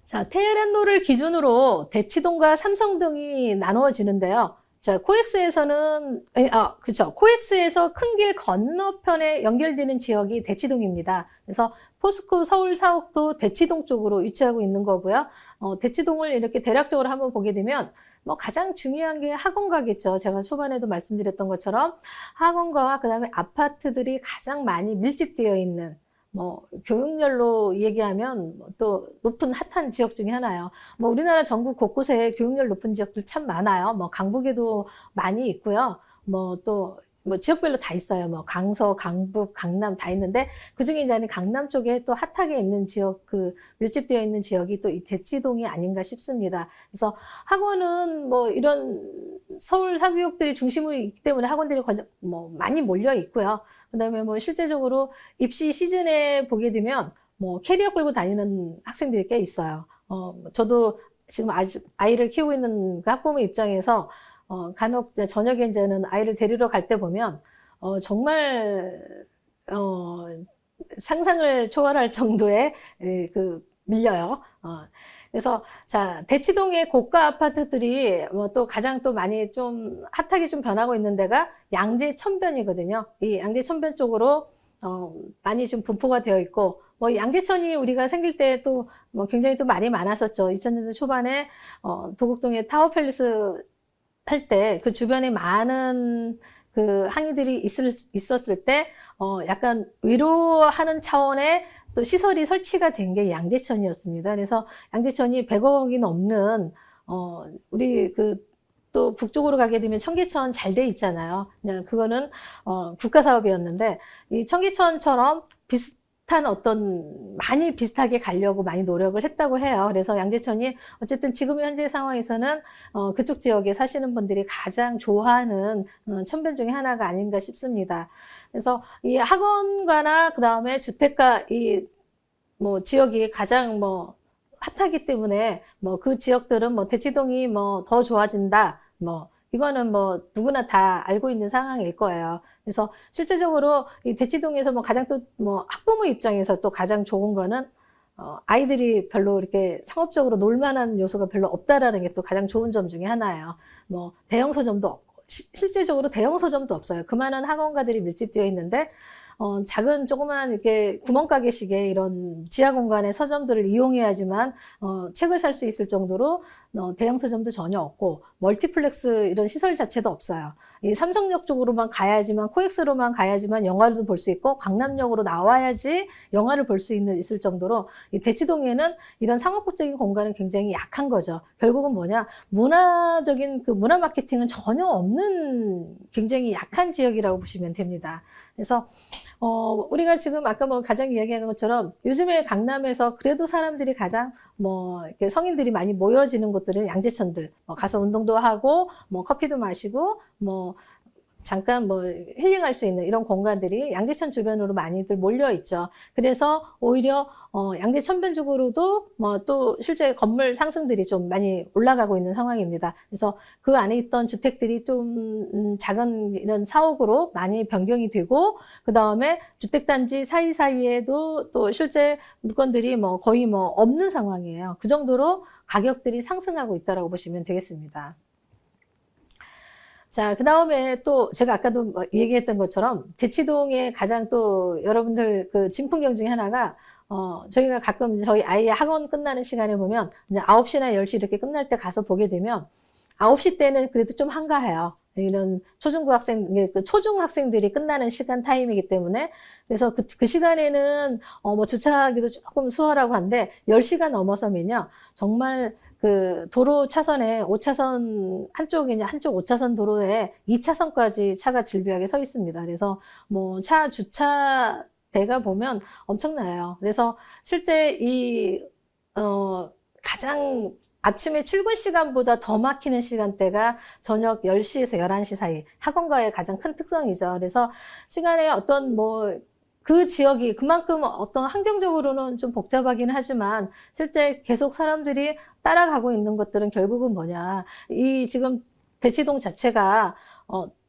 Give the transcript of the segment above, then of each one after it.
자, 테헤란로를 기준으로 대치동과 삼성동이 나누어지는데요. 자, 코엑스에서는, 그쵸. 코엑스에서 큰 길 건너편에 연결되는 지역이 대치동입니다. 그래서 포스코 서울 사옥도 대치동 쪽으로 위치하고 있는 거고요. 대치동을 이렇게 대략적으로 한번 보게 되면, 뭐 가장 중요한 게 학원가겠죠. 제가 초반에도 말씀드렸던 것처럼 학원가와 그다음에 아파트들이 가장 많이 밀집되어 있는 교육열로 얘기하면 또 높은 핫한 지역 중에 하나예요. 우리나라 전국 곳곳에 교육열 높은 지역들 참 많아요. 강북에도 많이 있고요. 지역별로 다 있어요. 강서, 강북, 강남 다 있는데, 그 중에 이제 강남 쪽에 또 핫하게 있는 지역, 밀집되어 있는 지역이 또 이 대치동이 아닌가 싶습니다. 그래서 학원은 이런 서울 사교육들이 중심으로 있기 때문에 학원들이 많이 몰려 있고요. 그 다음에 실제적으로 입시 시즌에 보게 되면 캐리어 끌고 다니는 학생들이 꽤 있어요. 저도 지금 아이를 키우고 있는 그 학부모 입장에서 간혹 저녁에 이제는 아이를 데리러 갈 때 보면 정말 상상을 초월할 정도의 밀려요. 그래서 자, 대치동의 고가 아파트들이 또 가장 또 많이 좀 핫하게 좀 변하고 있는 데가 양재천변이거든요. 이 양재천변 쪽으로 많이 좀 분포가 되어 있고, 양재천이 우리가 생길 때 또 굉장히 또 말이 많았었죠. 2000년대 초반에 도곡동에 타워팰리스 할 때 그 주변에 많은 그 항이들이 있었을 때 약간 위로하는 차원의 또 시설이 설치가 된 게 양재천이었습니다. 그래서 양재천이 100억이 넘는 우리 또 북쪽으로 가게 되면 청계천 잘 돼 있잖아요. 그냥 그거는 국가 사업이었는데 이 청계천처럼 비슷한 많이 비슷하게 가려고 많이 노력을 했다고 해요. 그래서 양재천이 어쨌든 지금 현재 상황에서는 그쪽 지역에 사시는 분들이 가장 좋아하는 천변 중에 하나가 아닌가 싶습니다. 그래서 이 학원가나 그 다음에 주택가 지역이 가장 핫하기 때문에 그 지역들은 대치동이 더 좋아진다. 이거는 누구나 다 알고 있는 상황일 거예요. 그래서 실제적으로 이 대치동에서 가장 또 학부모 입장에서 또 가장 좋은 거는 아이들이 별로 이렇게 상업적으로 놀 만한 요소가 별로 없다라는 게 또 가장 좋은 점 중에 하나예요. 대형 서점도 없고, 실제적으로 대형 서점도 없어요. 그만한 학원가들이 밀집되어 있는데, 작은 조그만 이렇게 구멍가게식의 이런 지하 공간의 서점들을 이용해야지만 책을 살 수 있을 정도로 대형 서점도 전혀 없고 멀티플렉스 이런 시설 자체도 없어요. 이 삼성역 쪽으로만 가야지만 코엑스로만 가야지만 영화를 볼 수 있고 강남역으로 나와야지 영화를 볼 수 있을 정도로 이 대치동에는 이런 상업적인 공간은 굉장히 약한 거죠. 결국은 뭐냐, 문화적인 문화 마케팅은 전혀 없는 굉장히 약한 지역이라고 보시면 됩니다. 그래서 우리가 지금 아까 가장 이야기한 것처럼 요즘에 강남에서 그래도 사람들이 가장 이렇게 성인들이 많이 모여지는 곳들은 양재천들, 가서 운동도 하고 커피도 마시고 잠깐 힐링할 수 있는 이런 공간들이 양재천 주변으로 많이들 몰려 있죠. 그래서 오히려 양재천변 쪽으로도 또 실제 건물 상승들이 좀 많이 올라가고 있는 상황입니다. 그래서 그 안에 있던 주택들이 좀 작은 이런 사옥으로 많이 변경이 되고, 그 다음에 주택단지 사이사이에도 또 실제 물건들이 거의 없는 상황이에요. 그 정도로 가격들이 상승하고 있다고 보시면 되겠습니다. 자, 그 다음에 또 제가 아까도 얘기했던 것처럼 대치동의 가장 또 여러분들 진풍경 중에 하나가 저희가 가끔 저희 아이 학원 끝나는 시간에 보면 이제 9시나 10시 이렇게 끝날 때 가서 보게 되면 9시 때는 그래도 좀 한가해요. 이런 초중고 초중 학생들이 끝나는 시간 타임이기 때문에. 그래서 그 시간에는 주차하기도 조금 수월하고 한데 10시가 넘어서면요, 정말 도로 차선에 5차선 한쪽 5차선 도로에 2차선까지 차가 질비하게 서 있습니다. 그래서 차 주차대가 보면 엄청나요. 그래서 실제 가장 아침에 출근 시간보다 더 막히는 시간대가 저녁 10시에서 11시 사이, 학원가의 가장 큰 특성이죠. 그래서 시간에 어떤 그 지역이 그만큼 어떤 환경적으로는 좀 복잡하긴 하지만 실제 계속 사람들이 따라가고 있는 것들은 결국은 뭐냐, 이 지금 대치동 자체가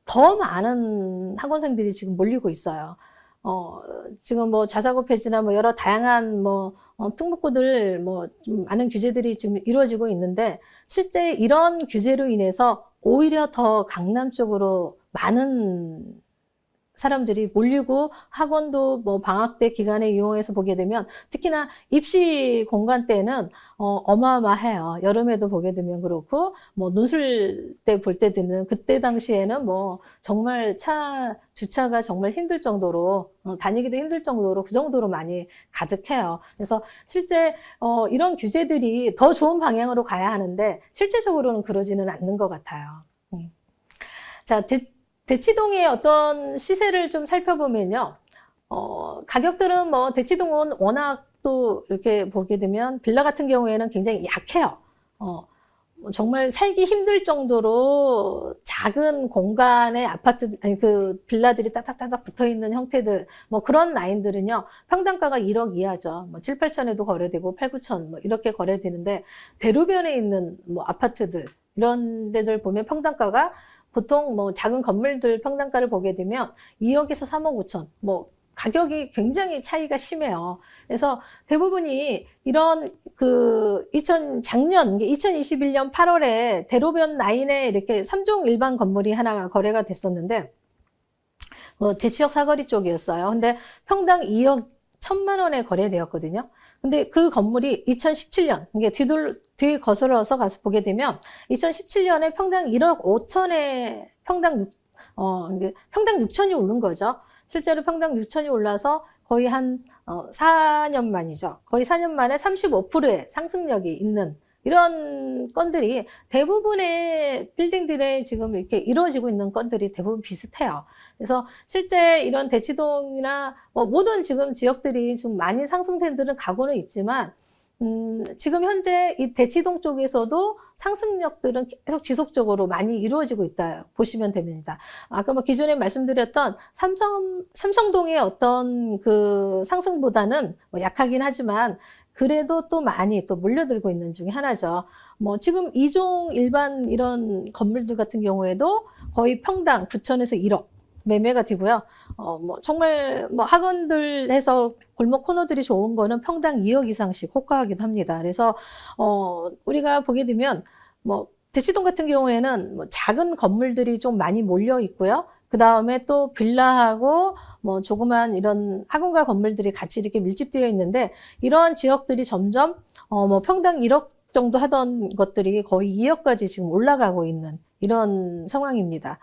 더 많은 학원생들이 지금 몰리고 있어요. 지금 뭐 자사고 폐지나 뭐 여러 다양한 뭐 특목고들 뭐 좀 많은 규제들이 지금 이루어지고 있는데 실제 이런 규제로 인해서 오히려 더 강남 쪽으로 많은 사람들이 몰리고 학원도 뭐 방학 때 기간에 이용해서 보게 되면 특히나 입시 공간 때는 어마어마해요. 여름에도 보게 되면 그렇고 뭐 눈술 때 볼 때 되는 그때 당시에는 뭐 정말 주차가 정말 힘들 정도로 다니기도 힘들 정도로 그 정도로 많이 가득해요. 그래서 실제 이런 규제들이 더 좋은 방향으로 가야 하는데 실제적으로는 그러지는 않는 것 같아요. 자, 대치동의 어떤 시세를 좀 살펴보면요. 가격들은 뭐 대치동은 워낙 또 이렇게 보게 되면 빌라 같은 경우에는 굉장히 약해요. 정말 살기 힘들 정도로 작은 공간의 아파트, 아니 그 빌라들이 따닥따닥 붙어 있는 형태들, 뭐 그런 라인들은요, 평당가가 1억 이하죠. 뭐 7, 8천에도 거래되고 8, 9천 뭐 이렇게 거래되는데 대로변에 있는 뭐 아파트들, 이런 데들 보면 평당가가 보통 뭐 작은 건물들 평당가를 보게 되면 2억에서 3억 5천, 뭐 가격이 굉장히 차이가 심해요. 그래서 대부분이 이런 작년 2021년 8월에 대로변 라인에 이렇게 3종 일반 건물이 하나가 거래가 됐었는데 대치역 사거리 쪽이었어요. 근데 평당 2억 1천만 원에 거래되었거든요. 근데 그 건물이 2017년, 이게 뒤 거슬러서 가서 보게 되면 2017년에 평당 1억 5천에 평당 6천이 오른 거죠. 실제로 평당 6천이 올라서 거의 한 4년 만이죠. 거의 4년 만에 35%의 상승력이 있는 이런 건들이 대부분의 빌딩들에 지금 이렇게 이루어지고 있는 건들이 대부분 비슷해요. 그래서 실제 이런 대치동이나 뭐 모든 지금 지역들이 좀 많이 상승세들은 가고는 있지만 지금 현재 이 대치동 쪽에서도 상승력들은 계속 지속적으로 많이 이루어지고 있다 보시면 됩니다. 아까 뭐 기존에 말씀드렸던 삼성동의 어떤 그 상승보다는 뭐 약하긴 하지만 그래도 또 많이 또 몰려들고 있는 중에 하나죠. 뭐 지금 2종 일반 이런 건물들 같은 경우에도 거의 평당 9천에서 1억 매매가 되고요. 뭐 정말 뭐 학원들 해서 골목 코너들이 좋은 거는 평당 2억 이상씩 호가하기도 합니다. 그래서 우리가 보게 되면 뭐 대치동 같은 경우에는 뭐 작은 건물들이 좀 많이 몰려 있고요. 그 다음에 또 빌라하고 뭐 조그만 이런 학원가 건물들이 같이 이렇게 밀집되어 있는데 이런 지역들이 점점 뭐 평당 1억 정도 하던 것들이 거의 2억까지 지금 올라가고 있는 이런 상황입니다.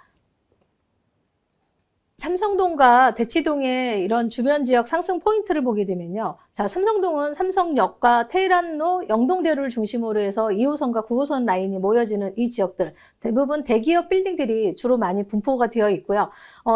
삼성동과 대치동의 이런 주변 지역 상승 포인트를 보게 되면요. 자, 삼성동은 삼성역과 테헤란로, 영동대로를 중심으로 해서 2호선과 9호선 라인이 모여지는 이 지역들. 대부분 대기업 빌딩들이 주로 많이 분포가 되어 있고요.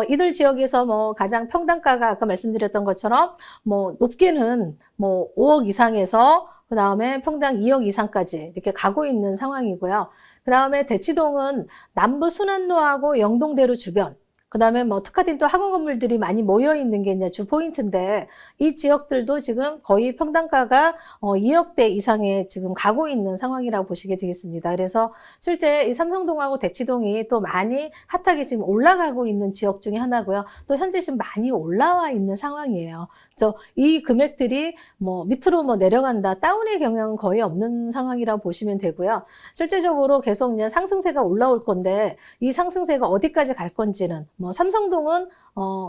이들 지역에서 뭐 가장 평당가가 아까 말씀드렸던 것처럼 뭐 높게는 뭐 5억 이상에서 그 다음에 평당 2억 이상까지 이렇게 가고 있는 상황이고요. 그 다음에 대치동은 남부 순환로하고 영동대로 주변, 그 다음에 뭐 특화된 또 학원 건물들이 많이 모여 있는 게 이제 주 포인트인데 이 지역들도 지금 거의 평당가가 2억대 이상에 지금 가고 있는 상황이라고 보시게 되겠습니다. 그래서 실제 이 삼성동하고 대치동이 또 많이 핫하게 지금 올라가고 있는 지역 중에 하나고요. 또 현재 지금 많이 올라와 있는 상황이에요. 그래서 이 금액들이 뭐 밑으로 뭐 내려간다, 다운의 경향은 거의 없는 상황이라고 보시면 되고요. 실제적으로 계속 그냥 상승세가 올라올 건데 이 상승세가 어디까지 갈 건지는 뭐 삼성동은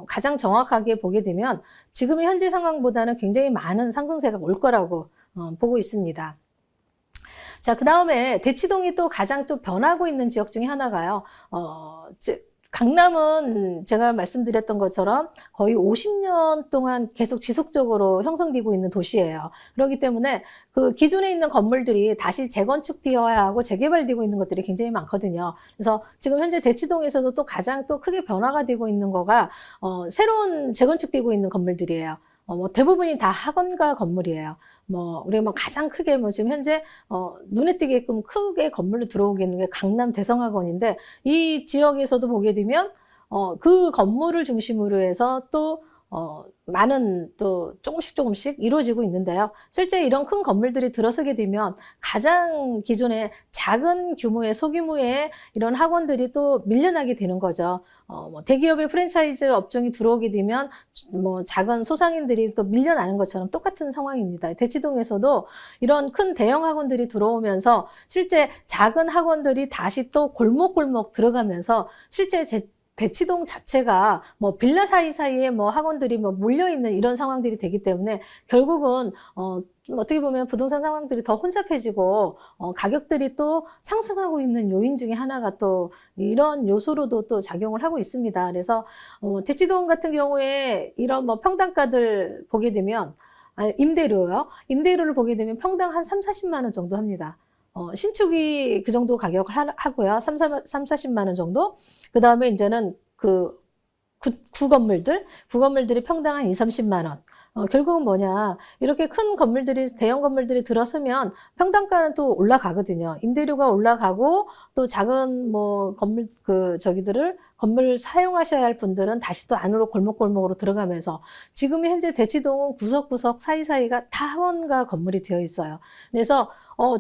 가장 정확하게 보게 되면 지금의 현재 상황보다는 굉장히 많은 상승세가 올 거라고 보고 있습니다. 자, 그 다음에 대치동이 또 가장 좀 변하고 있는 지역 중에 하나가요. 강남은 제가 말씀드렸던 것처럼 거의 50년 동안 계속 지속적으로 형성되고 있는 도시예요. 그렇기 때문에 그 기존에 있는 건물들이 다시 재건축되어야 하고 재개발되고 있는 것들이 굉장히 많거든요. 그래서 지금 현재 대치동에서도 또 가장 또 크게 변화가 되고 있는 거가 새로운 재건축되고 있는 건물들이에요. 뭐 대부분이 다 학원가 건물이에요. 뭐 우리가 뭐 가장 크게 뭐 지금 현재 눈에 띄게끔 크게 건물로 들어오게 있는 게 강남 대성학원인데 이 지역에서도 보게 되면 그 건물을 중심으로 해서 또 많은 또 조금씩 이루어지고 있는데요. 실제 이런 큰 건물들이 들어서게 되면 가장 기존에 작은 규모의 소규모의 이런 학원들이 또 밀려나게 되는 거죠. 뭐 대기업의 프랜차이즈 업종이 들어오게 되면 뭐 작은 소상인들이 또 밀려나는 것처럼 똑같은 상황입니다. 대치동에서도 이런 큰 대형 학원들이 들어오면서 실제 작은 학원들이 다시 또 골목골목 들어가면서 실제 대치동 자체가 뭐 빌라 사이사이에 뭐 학원들이 뭐 몰려있는 이런 상황들이 되기 때문에 결국은 좀 어떻게 보면 부동산 상황들이 더 혼잡해지고 가격들이 또 상승하고 있는 요인 중에 하나가 또 이런 요소로도 또 작용을 하고 있습니다. 그래서 대치동 같은 경우에 이런 뭐 평당가들 보게 되면 임대료요. 임대료를 보게 되면 평당 한 3, 40만 원 정도 합니다. 신축이 그 정도 가격을 하고요. 3, 40만 원 정도. 그 다음에 이제는 구건물들이 평당 한 2, 30만 원. 결국은 뭐냐. 이렇게 큰 건물들이, 대형 건물들이 들어서면 평당가는 또 올라가거든요. 임대료가 올라가고 또 작은 뭐 건물을 사용하셔야 할 분들은 다시 또 안으로 골목골목으로 들어가면서 지금 현재 대치동은 구석구석 사이사이가 다 학원과 건물이 되어 있어요. 그래서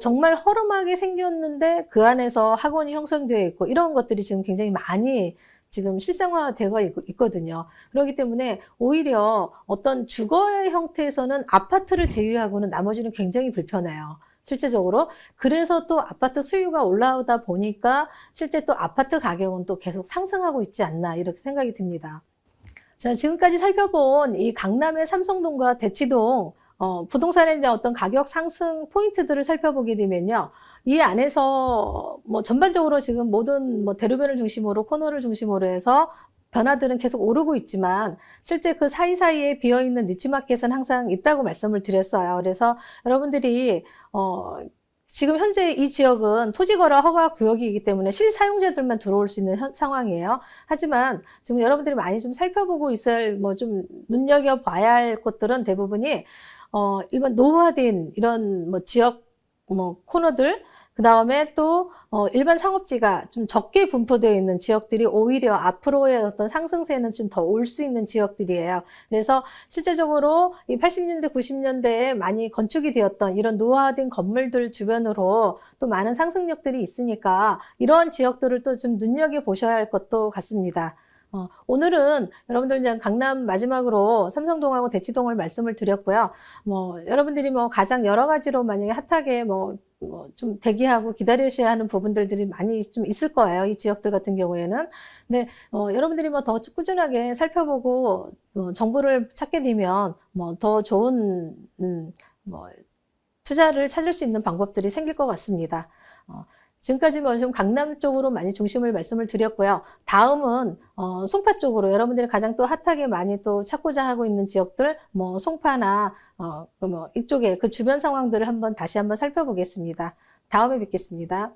정말 허름하게 생겼는데 그 안에서 학원이 형성되어 있고 이런 것들이 지금 굉장히 많이 지금 실생화되어 있거든요. 그렇기 때문에 오히려 어떤 주거의 형태에서는 아파트를 제외하고는 나머지는 굉장히 불편해요. 실제적으로. 그래서 또 아파트 수요가 올라오다 보니까 실제 또 아파트 가격은 또 계속 상승하고 있지 않나 이렇게 생각이 듭니다. 자, 지금까지 살펴본 이 강남의 삼성동과 대치동 부동산의 이제 어떤 가격 상승 포인트들을 살펴보게 되면요. 이 안에서 뭐 전반적으로 지금 모든 뭐 대로변을 중심으로 코너를 중심으로 해서 변화들은 계속 오르고 있지만 실제 그 사이사이에 비어있는 니치마켓은 항상 있다고 말씀을 드렸어요. 그래서 여러분들이 지금 현재 이 지역은 토지거래 허가 구역이기 때문에 실사용자들만 들어올 수 있는 상황이에요. 하지만 지금 여러분들이 많이 좀 살펴보고 있을 뭐 좀 눈여겨봐야 할 것들은 대부분이 일반 노후화된 이런 뭐 지역 뭐 코너들, 그 다음에 또 일반 상업지가 좀 적게 분포되어 있는 지역들이 오히려 앞으로의 어떤 상승세는 좀 더 올 수 있는 지역들이에요. 그래서 실제적으로 이 80년대, 90년대에 많이 건축이 되었던 이런 노후화된 건물들 주변으로 또 많은 상승력들이 있으니까 이런 지역들을 또 좀 눈여겨보셔야 할 것도 같습니다. 오늘은 여러분들 이제 강남 마지막으로 삼성동하고 대치동을 말씀을 드렸고요. 뭐 여러분들이 뭐 가장 여러 가지로 만약에 핫하게 뭐 좀 대기하고 기다리셔야 하는 부분들이 많이 좀 있을 거예요. 이 지역들 같은 경우에는. 근데 여러분들이 뭐 더 꾸준하게 살펴보고 정보를 찾게 되면 뭐 더 좋은 뭐 투자를 찾을 수 있는 방법들이 생길 것 같습니다. 지금까지 뭐 좀 강남 쪽으로 많이 중심을 말씀을 드렸고요. 다음은 송파 쪽으로 여러분들이 가장 또 핫하게 많이 또 찾고자 하고 있는 지역들, 뭐 송파나 뭐 이쪽에 그 주변 상황들을 다시 한번 살펴보겠습니다. 다음에 뵙겠습니다.